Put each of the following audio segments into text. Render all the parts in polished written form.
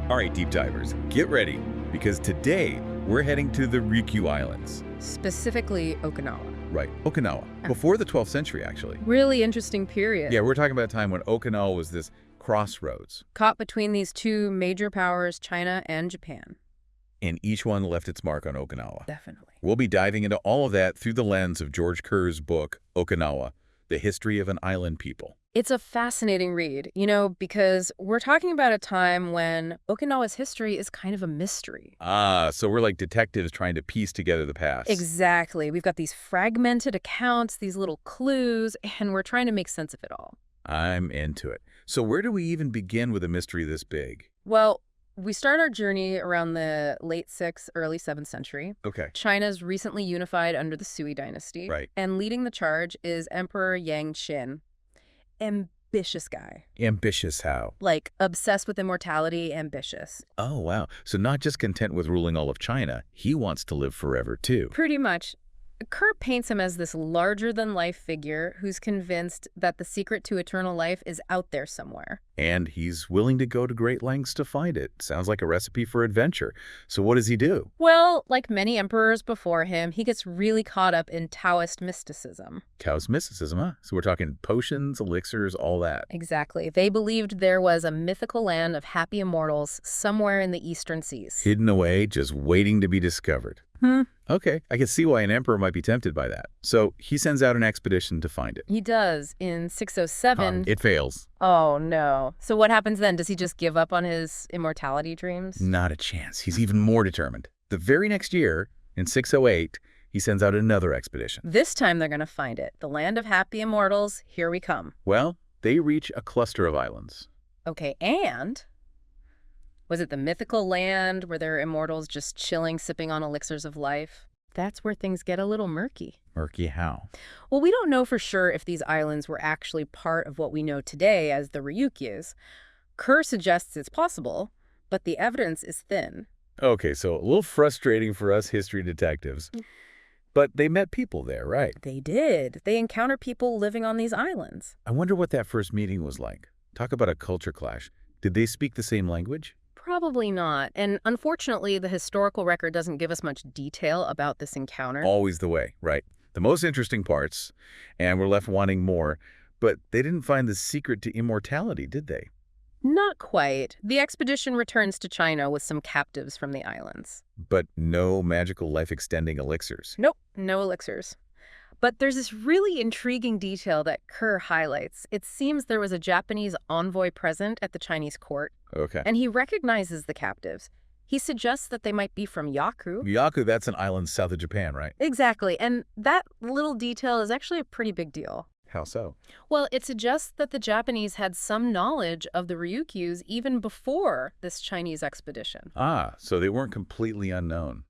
All right, deep divers, get ready, because today we're heading to the Ryukyu Islands. Specifically Okinawa. Right, Okinawa. Before the 12th century, actually. Really interesting period. Yeah, we're talking about a time when Okinawa was this crossroads. Caught between these two major powers, China and Japan. And each one left its mark on Okinawa. Definitely. We'll be diving into all of that through the lens of George Kerr's book, Okinawa, The History of an Island People. It's a fascinating read, because we're talking about a time when Okinawa's history is kind of a mystery. Ah, so we're like detectives trying to piece together the past. Exactly. We've got these fragmented accounts, these little clues, and we're trying to make sense of it all. I'm into it. So where do we even begin with a mystery this big? Well, we start our journey around the late 6th, early 7th century. Okay. China's recently unified under the Sui dynasty. Right. And leading the charge is Emperor Yang Xin. Ambitious guy. Ambitious how? Like, obsessed with immortality, ambitious. Oh, wow. So not just content with ruling all of China, he wants to live forever, too. Pretty much. Kerr paints him as this larger-than-life figure who's convinced that the secret to eternal life is out there somewhere. And he's willing to go to great lengths to find it. Sounds like a recipe for adventure. So what does he do? Well, like many emperors before him, he gets really caught up in Taoist mysticism. Taoist mysticism, huh? So we're talking potions, elixirs, all that. Exactly. They believed there was a mythical land of happy immortals somewhere in the eastern seas. Hidden away, just waiting to be discovered. Okay, I can see why an emperor might be tempted by that. So he sends out an expedition to find it. He does. In 607... It fails. Oh, no. So what happens then? Does he just give up on his immortality dreams? Not a chance. He's even more determined. The very next year, in 608, he sends out another expedition. This time they're going to find it. The Land of Happy Immortals, here we come. Well, they reach a cluster of islands. Okay, and... was it the mythical land where there are immortals just chilling, sipping on elixirs of life? That's where things get a little murky. Murky how? Well, we don't know for sure if these islands were actually part of what we know today as the Ryukyus. Kerr suggests it's possible, but the evidence is thin. Okay, so a little frustrating for us history detectives. But they met people there, right? They did. They encounter people living on these islands. I wonder what that first meeting was like. Talk about a culture clash. Did they speak the same language? Probably not. And unfortunately, the historical record doesn't give us much detail about this encounter. Always the way, right? The most interesting parts, and we're left wanting more, but they didn't find the secret to immortality, did they? Not quite. The expedition returns to China with some captives from the islands. But no magical life-extending elixirs. Nope, no elixirs. But there's this really intriguing detail that Kerr highlights. It seems there was a Japanese envoy present at the Chinese court. Okay. And he recognizes the captives. He suggests that they might be from Yaku. Yaku, that's an island south of Japan, right? Exactly. And that little detail is actually a pretty big deal. How so? Well, it suggests that the Japanese had some knowledge of the Ryukyus even before this Chinese expedition. Ah, so they weren't completely unknown.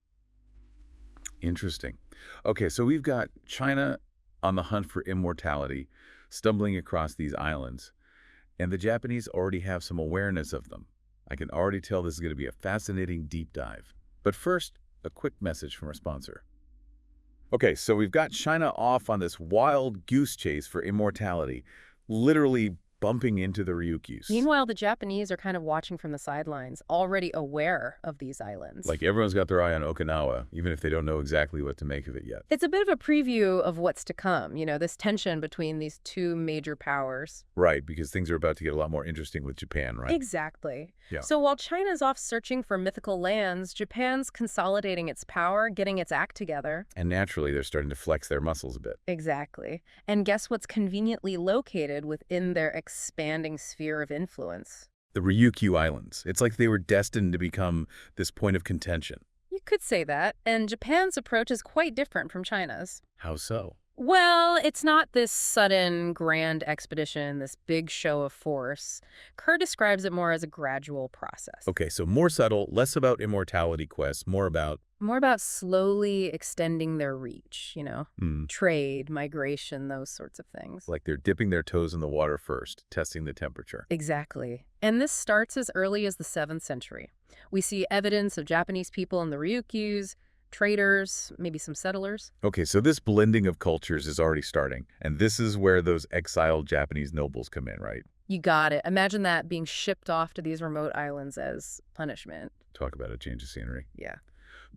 Interesting. Okay, so we've got China on the hunt for immortality, stumbling across these islands, and the Japanese already have some awareness of them. I can already tell this is going to be a fascinating deep dive. But first, a quick message from our sponsor. Okay, so we've got China off on this wild goose chase for immortality, literally bumping into the Ryukyus. Meanwhile, the Japanese are kind of watching from the sidelines, already aware of these islands. Like everyone's got their eye on Okinawa, even if they don't know exactly what to make of it yet. It's a bit of a preview of what's to come, this tension between these two major powers. Right, because things are about to get a lot more interesting with Japan, right? Exactly. Yeah. So while China's off searching for mythical lands, Japan's consolidating its power, getting its act together. And naturally, they're starting to flex their muscles a bit. Exactly. And guess what's conveniently located within their expanding sphere of influence? The Ryukyu Islands. It's like they were destined to become this point of contention. You could say that. And Japan's approach is quite different from China's. How so? Well, it's not this sudden, grand expedition, this big show of force. Kerr describes it more as a gradual process. Okay, so more subtle, less about immortality quests, more about slowly extending their reach, trade, migration, those sorts of things. like they're dipping their toes in the water first, testing the temperature. Exactly. And this starts as early as the 7th century. We see evidence of Japanese people in the Ryukyus, traders, maybe some settlers. Okay, so this blending of cultures is already starting, and this is where those exiled Japanese nobles come in, right? You got it. Imagine that being shipped off to these remote islands as punishment. Talk about a change of scenery. Yeah.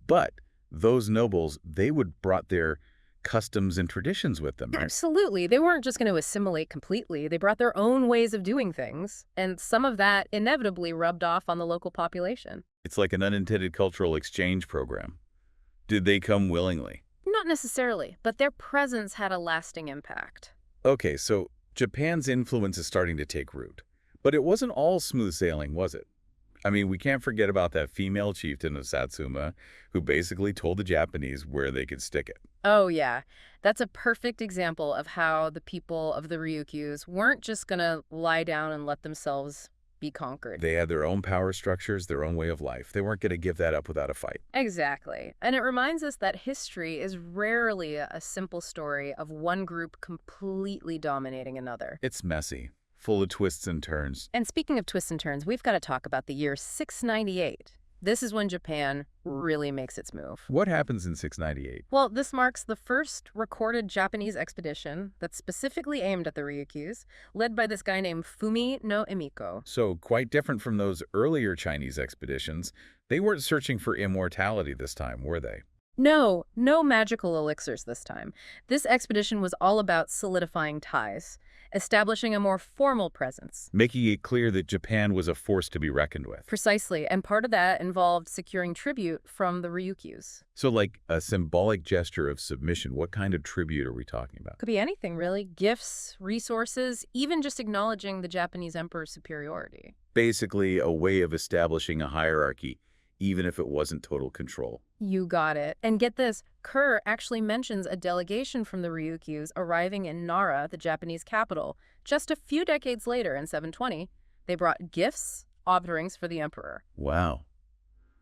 But those nobles, they would brought their customs and traditions with them, right? Absolutely. They weren't just going to assimilate completely. They brought their own ways of doing things, and some of that inevitably rubbed off on the local population. It's like an unintended cultural exchange program. Did they come willingly? Not necessarily, but their presence had a lasting impact. Okay, so Japan's influence is starting to take root. But it wasn't all smooth sailing, was it? I mean, we can't forget about that female chieftain of Satsuma who basically told the Japanese where they could stick it. Oh, yeah. That's a perfect example of how the people of the Ryukyus weren't just going to lie down and let themselves be conquered. They had their own power structures, their own way of life. They weren't going to give that up without a fight. Exactly. And it reminds us that history is rarely a simple story of one group completely dominating another. It's messy, full of twists and turns. And speaking of twists and turns, we've got to talk about the year 698. This is when Japan really makes its move. What happens in 698? Well, this marks the first recorded Japanese expedition that's specifically aimed at the Ryukyus, led by this guy named Fumi no Emiko. So quite different from those earlier Chinese expeditions. They weren't searching for immortality this time, were they? No magical elixirs this time. This expedition was all about solidifying ties, establishing a more formal presence. Making it clear that Japan was a force to be reckoned with. Precisely, and part of that involved securing tribute from the Ryukyus. So like a symbolic gesture of submission, what kind of tribute are we talking about? Could be anything, really. Gifts, resources, even just acknowledging the Japanese emperor's superiority. Basically a way of establishing a hierarchy, even if it wasn't total control. You got it. And get this, Kerr actually mentions a delegation from the Ryukyus arriving in Nara, the Japanese capital. Just a few decades later, in 720, they brought gifts, offerings for the emperor. Wow.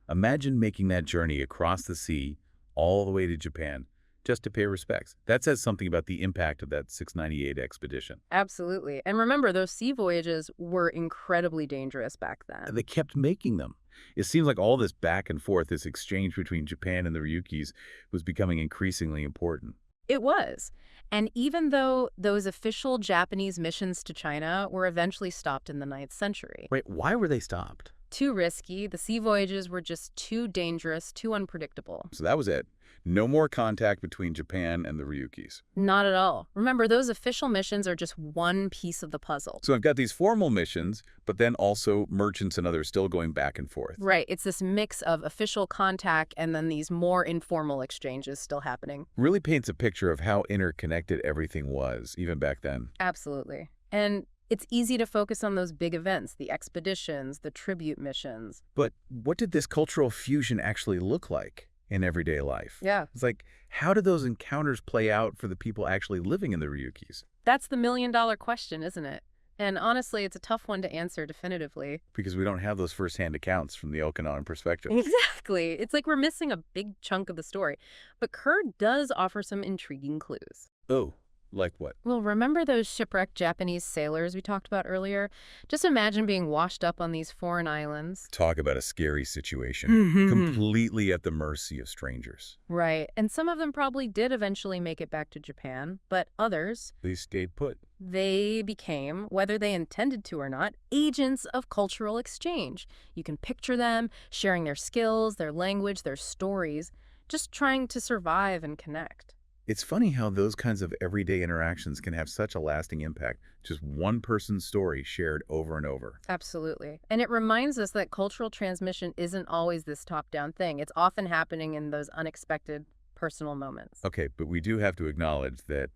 Imagine making that journey across the sea, all the way to Japan, just to pay respects. That says something about the impact of that 698 expedition. Absolutely. And remember, those sea voyages were incredibly dangerous back then. They kept making them. It seems like all this back and forth, this exchange between Japan and the Ryukyus, was becoming increasingly important. It was. And even though those official Japanese missions to China were eventually stopped in the 9th century. Wait, why were they stopped? Too risky. The sea voyages were just too dangerous, too unpredictable. So that was it. No more contact between Japan and the Ryukyus. Not at all. Remember, those official missions are just one piece of the puzzle. So I've got these formal missions, but then also merchants and others still going back and forth. Right. It's this mix of official contact and then these more informal exchanges still happening. Really paints a picture of how interconnected everything was, even back then. Absolutely. And it's easy to focus on those big events, the expeditions, the tribute missions. But what did this cultural fusion actually look like in everyday life? Yeah. It's like, how did those encounters play out for the people actually living in the Ryukyus? That's the million-dollar question, isn't it? And honestly, it's a tough one to answer definitively. Because we don't have those first-hand accounts from the Okinawan perspective. Exactly. It's like we're missing a big chunk of the story. But Kerr does offer some intriguing clues. Oh. Like what? Well, remember those shipwrecked Japanese sailors we talked about earlier? Just imagine being washed up on these foreign islands. Talk about a scary situation. Completely at the mercy of strangers. Right. And some of them probably did eventually make it back to Japan, but others, They stayed put. they became, whether they intended to or not, agents of cultural exchange. You can picture them sharing their skills, their language, their stories, just trying to survive and connect. It's funny how those kinds of everyday interactions can have such a lasting impact. Just one person's story shared over and over. Absolutely. And it reminds us that cultural transmission isn't always this top-down thing. It's often happening in those unexpected personal moments. Okay, but we do have to acknowledge that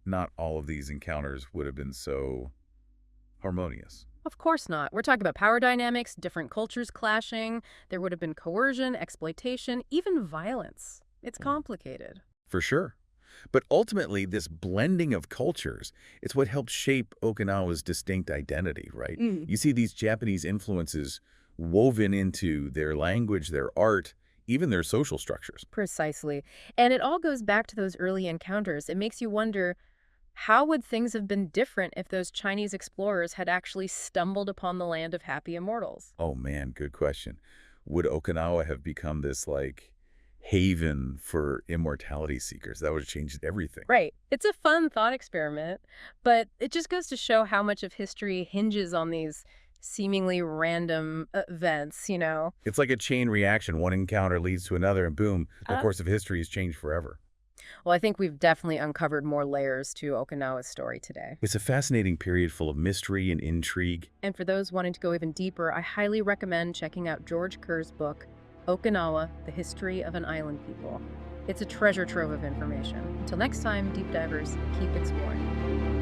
not all of these encounters would have been so harmonious. Of course not. We're talking about power dynamics, different cultures clashing. There would have been coercion, exploitation, even violence. It's complicated. For sure. But ultimately, this blending of cultures, it's what helped shape Okinawa's distinct identity, right? You see these Japanese influences woven into their language, their art, even their social structures. Precisely. And it all goes back to those early encounters. It makes you wonder, how would things have been different if those Chinese explorers had actually stumbled upon the Land of Happy Immortals? Oh man, good question. Would Okinawa have become this, like, haven for immortality seekers. That would have changed everything. Right. It's a fun thought experiment, but it just goes to show how much of history hinges on these seemingly random events. It's like a chain reaction. One encounter leads to another, and boom, the course of history has changed forever. Well, I think we've definitely uncovered more layers to Okinawa's story today. It's a fascinating period full of mystery and intrigue. And for those wanting to go even deeper, I highly recommend checking out George Kerr's book, Okinawa, The History of an Island People. It's a treasure trove of information. Until next time, deep divers, keep exploring.